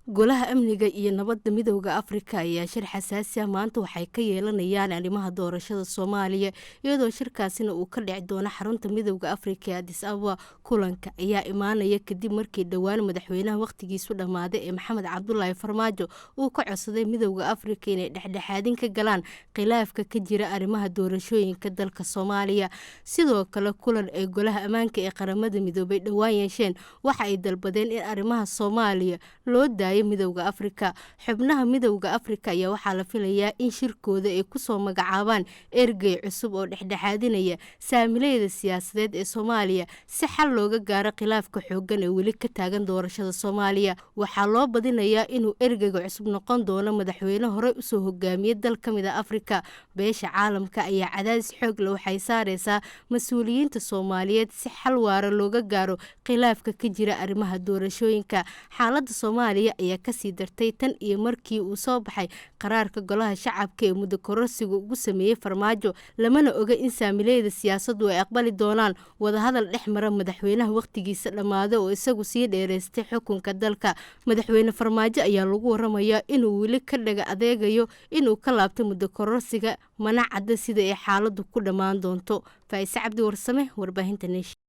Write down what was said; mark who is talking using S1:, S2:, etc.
S1: golaha amniga iyo nabadda midowda Afrika ayaa shir xasaasi ah maanta waxay ka yeelanayaan arrimaha doorashada Soomaaliya iyadoo shirkaasina uu ka dhici doono xarunta midowda Afrika ee Addis Ababa. Kulanka ayaa imaanaya kadib markii dhawaan madaxweynaha waqtigiisu dhamaaday ee Maxamed Cabdullaahi Farmaajo uu ka codsaday midowda Afrika inay dhexdhexaadin ka galaan khilaafka ka jira arrimaha doorashooyinka dalka Soomaaliya. Sidoo kale kulan ay golaha ammaanka ee qaramada midoobay dhawaan yeesheen waxa ay dalbadeen in arrimaha Soomaaliya loo daayo midowda Afrika. Xubnaha midowda Afrika ayaa waxaa la filayaa in shirkooda ay ku soo magacaabaan ergey cusub oo dhexdhexaadinaya saamilayda siyaasadeed ee Soomaaliya si xal looga gaaro khilaafka xooggan ee weli ka taagan doorashada Soomaaliya. Waxaa loo badinayaa inuu ergeyga cusub noqon doono madaxweyne hore u soo hogaamiyay dal ka mid ah Afrika. Beesha caalamka ayaa cadaadis xoog leh waxay saaraysaa mas'uuliyiinta Soomaaliyeed si xal waara looga gaaro khilaafka ka jira arrimaha doorashooyinka. Xaaladda Soomaaliya ayaa kasii dartay tan iyo markii uu soo baxay qaraarka golaha shacabka ee muddo kororsiga ugu sameeyay Farmaajo. Lamana oga in saamilayda siyaasaddu ay aqbali doonaan wadahadal dhex mara madaxweynaha waqtigiisa dhamaaday oo isagu sii dheeraystay xukunka dalka. Madaxweyne Farmaajo ayaa lagu waramayaa inuu weli ka dhaga adeegayo inuu ka laabto muddo kororsiga, mana cadda sida ay xaaladdu ku dhammaan doonto. Faaiise Cabdi Warsame, warbaahinta Nation.